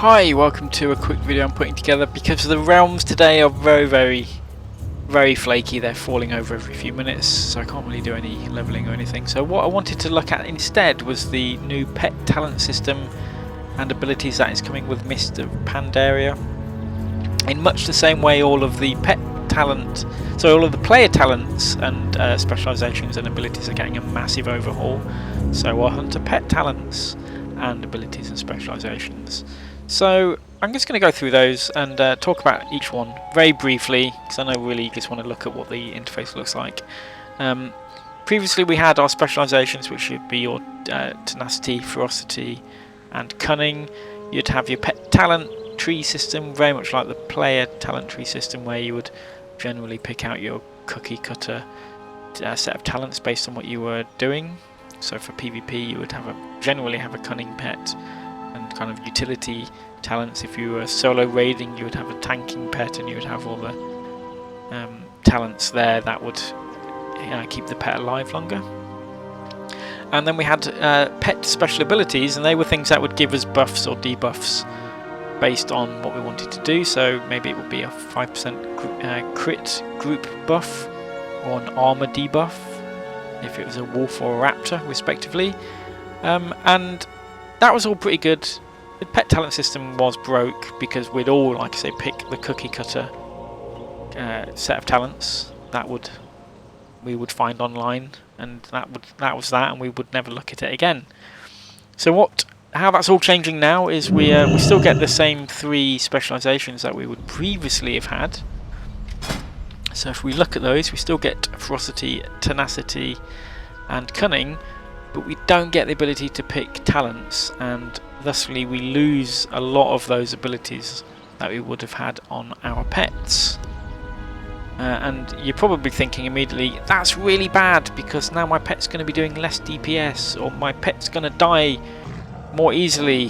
Hi, welcome to a quick video I'm putting together because the realms today are very flaky. They're falling over every few minutes, so I can't really do any leveling or anything. So what I wanted to look at instead was the new pet talent system and abilities that is coming with Mists of Pandaria. In much the same way, all of the player talents and specialisations and abilities are getting a massive overhaul. So our hunter pet talents and abilities and specialisations. So I'm just going to go through those and talk about each one very briefly, because I know really you just want to look at what the interface looks like. Previously we had our specialisations, which would be your Tenacity, Ferocity and Cunning. You'd have your pet talent tree system, very much like the player talent tree system, where you would generally pick out your cookie cutter set of talents based on what you were doing. So for PvP you would generally have a cunning pet and kind of utility talents. If you were solo raiding, you would have a tanking pet, and you would have all the talents there that would keep the pet alive longer. And then we had pet special abilities, and they were things that would give us buffs or debuffs based on what we wanted to do. So maybe it would be a 5% crit group buff or an armor debuff if it was a wolf or a raptor respectively, and that was all pretty good. The pet talent system was broke because we'd all, like I say, pick the cookie cutter set of talents that we would find online, and that was that, and we would never look at it again. So how that's all changing now is we still get the same 3 specialisations that we would previously have had. So if we look at those, we still get Ferocity, Tenacity and Cunning, but we don't get the ability to pick talents, and thusly we lose a lot of those abilities that we would have had on our pets. And you're probably thinking immediately, that's really bad because now my pet's going to be doing less DPS, or my pet's going to die more easily,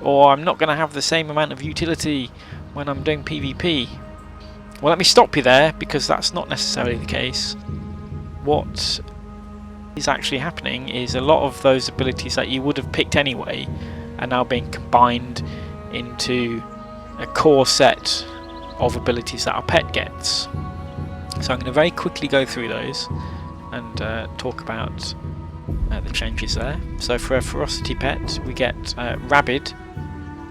or I'm not going to have the same amount of utility when I'm doing PvP. Well, let me stop you there, because that's not necessarily the case. What is actually happening is a lot of those abilities that you would have picked anyway are now being combined into a core set of abilities that our pet gets. So I'm going to very quickly go through those and talk about the changes there. So for a Ferocity pet we get Rabid,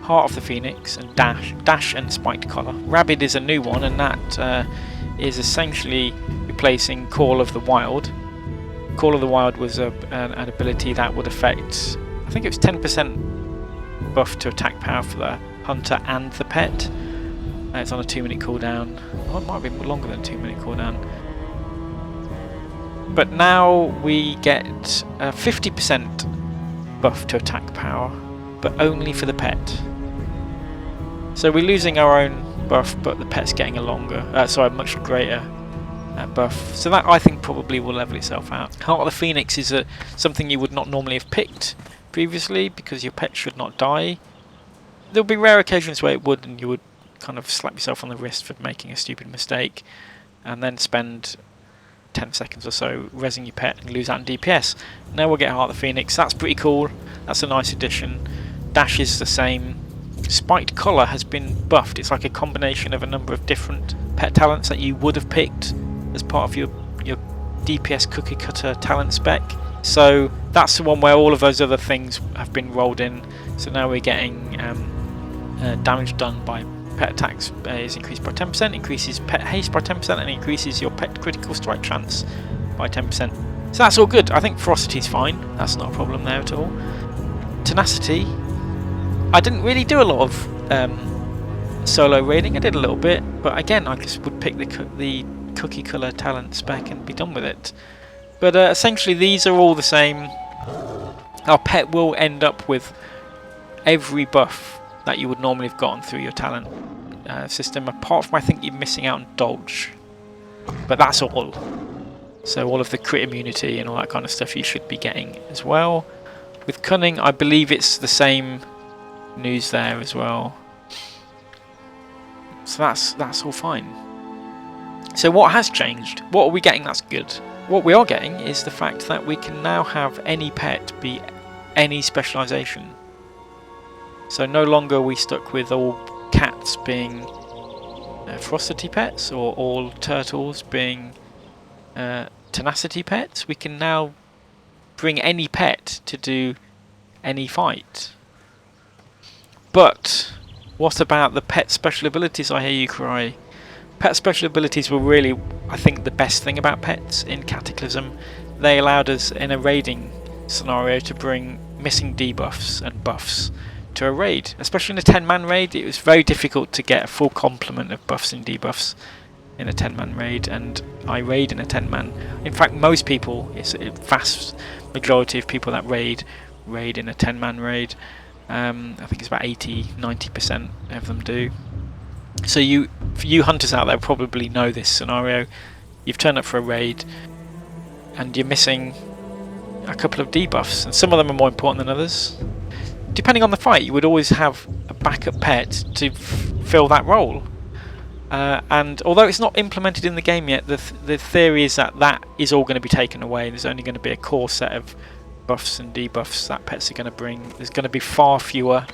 Heart of the Phoenix and Dash and Spiked Collar. Rabid is a new one, and that is essentially replacing Call of the Wild. Call of the Wild was an ability that would affect, I think it was 10% buff to attack power for the hunter and the pet. It's on a 2-minute cooldown. Oh, it might be longer than a 2-minute cooldown. But now we get a 50% buff to attack power, but only for the pet. So we're losing our own buff, but the pet's getting a much greater buff. So that, I think, probably will level itself out. Heart of the Phoenix is something you would not normally have picked previously, because your pet should not die. There'll be rare occasions where it would, and you would kind of slap yourself on the wrist for making a stupid mistake, and then spend 10 seconds or so rezzing your pet and lose out in DPS. Now we'll get Heart of the Phoenix. That's pretty cool. That's a nice addition. Dash is the same. Spiked Collar has been buffed. It's like a combination of a number of different pet talents that you would have picked as part of your DPS cookie cutter talent spec. So that's the one where all of those other things have been rolled in. So now we're getting damage done by pet attacks is increased by 10%, increases pet haste by 10%, and increases your pet critical strike chance by 10%. So that's all good. I think Ferocity's fine. That's not a problem there at all. Tenacity, I didn't really do a lot of solo raiding. I did a little bit, but again, I just would pick the cookie color talent spec and be done with it. But essentially these are all the same. Our pet will end up with every buff that you would normally have gotten through your talent system, apart from, I think, you're missing out on dodge, but that's all. So all of the crit immunity and all that kind of stuff you should be getting as well. With Cunning, I believe it's the same news there as well. So that's all fine. So what has changed? What are we getting that's good? What we are getting is the fact that we can now have any pet be any specialisation. So no longer are we stuck with all cats being ferocity pets or all turtles being tenacity pets. We can now bring any pet to do any fight. But what about the pet special abilities, I hear you cry? Pet special abilities were really, I think, the best thing about pets in Cataclysm. They allowed us in a raiding scenario to bring missing debuffs and buffs to a raid. Especially in a 10-man raid, it was very difficult to get a full complement of buffs and debuffs in a 10-man raid, and I raid in a 10-man. In fact, most people, it's a vast majority of people that raid in a 10-man raid. I think it's about 80-90% of them do. So you hunters out there probably know this scenario. You've turned up for a raid and you're missing a couple of debuffs, and some of them are more important than others. Depending on the fight, you would always have a backup pet to fill that role. And although it's not implemented in the game yet, the theory is that is all going to be taken away. There's only going to be a core set of buffs and debuffs that pets are going to bring. There's going to be far fewer.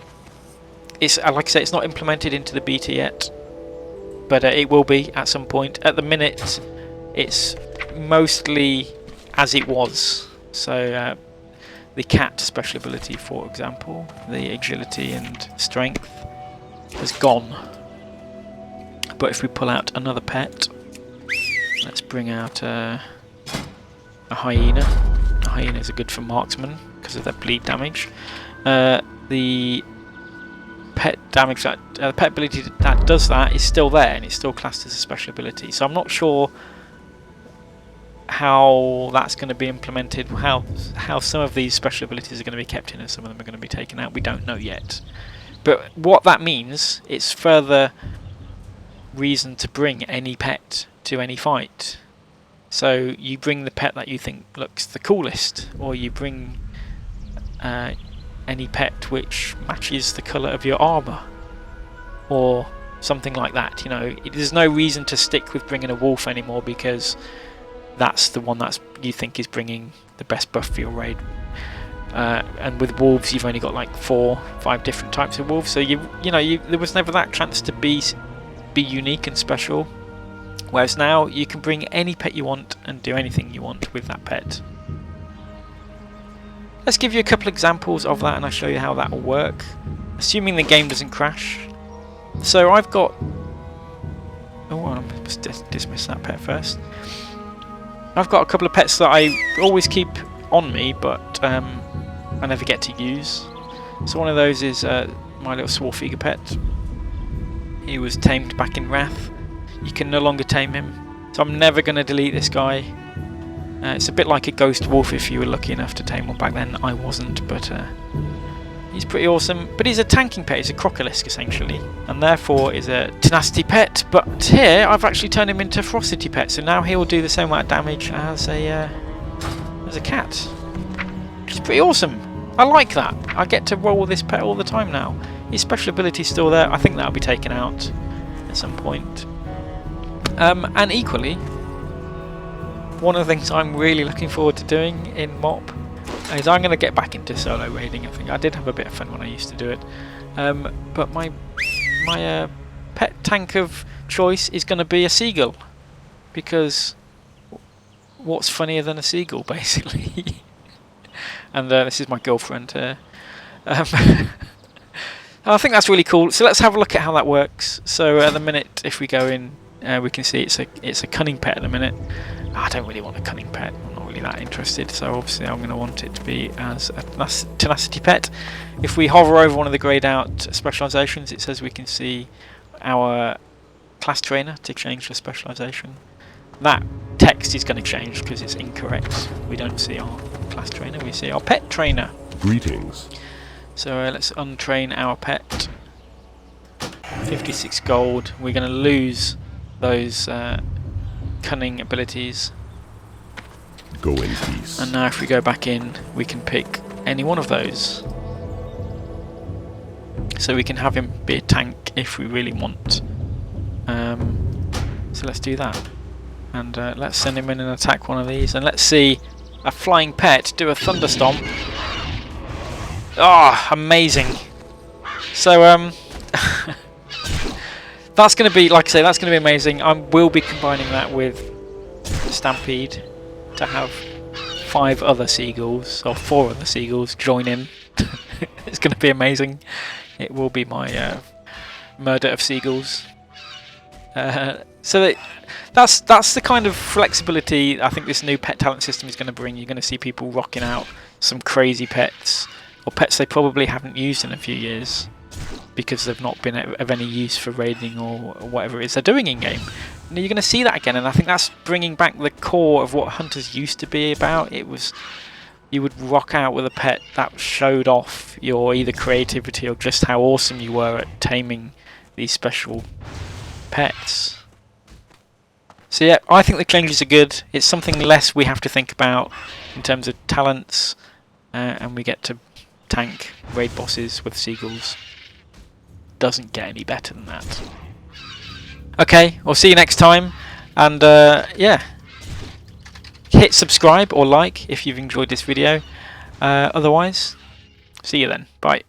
It's like I say, it's not implemented into the beta yet, but it will be at some point. At the minute, it's mostly as it was. So the cat special ability, for example, the agility and strength, has gone. But if we pull out another pet, let's bring out a hyena. Hyenas are good for marksmen because of their bleed damage. The pet damage that the pet ability that does that is still there, and it's still classed as a special ability. So I'm not sure how that's going to be implemented. How some of these special abilities are going to be kept in, and some of them are going to be taken out. We don't know yet. But what that means, it's further reason to bring any pet to any fight. So you bring the pet that you think looks the coolest, or you bring any pet which matches the colour of your armour, or something like that. You know, there's no reason to stick with bringing a wolf anymore because that's the one that you think is bringing the best buff for your raid. And with wolves, you've only got like 4-5 different types of wolves, so there was never that chance to be unique and special. Whereas now you can bring any pet you want and do anything you want with that pet. Let's give you a couple examples of that and I'll show you how that will work, assuming the game doesn't crash. So I've got... oh, I must dismiss that pet first. I've got a couple of pets that I always keep on me, but I never get to use. So one of those is my little Swarfiger pet. He was tamed back in Wrath. You can no longer tame him, so I'm never going to delete this guy. It's a bit like a ghost wolf if you were lucky enough to tame one back then. I wasn't, but he's pretty awesome. But he's a tanking pet, he's a crocolisk essentially, and therefore is a tenacity pet. But here I've actually turned him into a ferocity pet, so now he will do the same amount of damage as a cat, which is pretty awesome. I like that. I get to roll this pet all the time now. His special ability is still there. I think that'll be taken out at some point. And equally, one of the things I'm really looking forward to doing in MOP is I'm going to get back into solo raiding. I think I did have a bit of fun when I used to do it. But my pet tank of choice is going to be a seagull, because what's funnier than a seagull, basically? And this is my girlfriend here. I think that's really cool. So let's have a look at how that works. So at the minute, if we go in, we can see it's a cunning pet at the minute. I don't really want a cunning pet. I'm not really that interested. So obviously I'm going to want it to be as a tenacity pet. If we hover over one of the greyed out specialisations, it says we can see our class trainer to change the specialisation. That text is going to change because it's incorrect. We don't see our class trainer, we see our pet trainer. Greetings. So let's untrain our pet. 56 gold. We're going to lose those cunning abilities. Go in peace. And now if we go back in, we can pick any one of those. So we can have him be a tank if we really want. So let's do that. And let's send him in and attack one of these. And let's see a flying pet do a thunderstomp. Ah, amazing. So that's going to be, like I say, that's going to be amazing. I will be combining that with Stampede to have 5 other seagulls, or 4 other seagulls, join in. It's going to be amazing. It will be my murder of seagulls. So that's the kind of flexibility I think this new pet talent system is going to bring. You're going to see people rocking out some crazy pets, or pets they probably haven't used in a few years because they've not been of any use for raiding or whatever it is they're doing in game. And you're going to see that again, and I think that's bringing back the core of what hunters used to be about. It was, you would rock out with a pet that showed off your either creativity or just how awesome you were at taming these special pets. So yeah, I think the changes are good. It's something less we have to think about in terms of talents, and we get to tank raid bosses with seagulls. Doesn't get any better than that. Okay, we'll see you next time, and yeah, hit subscribe or like if you've enjoyed this video. Otherwise, see you then. Bye.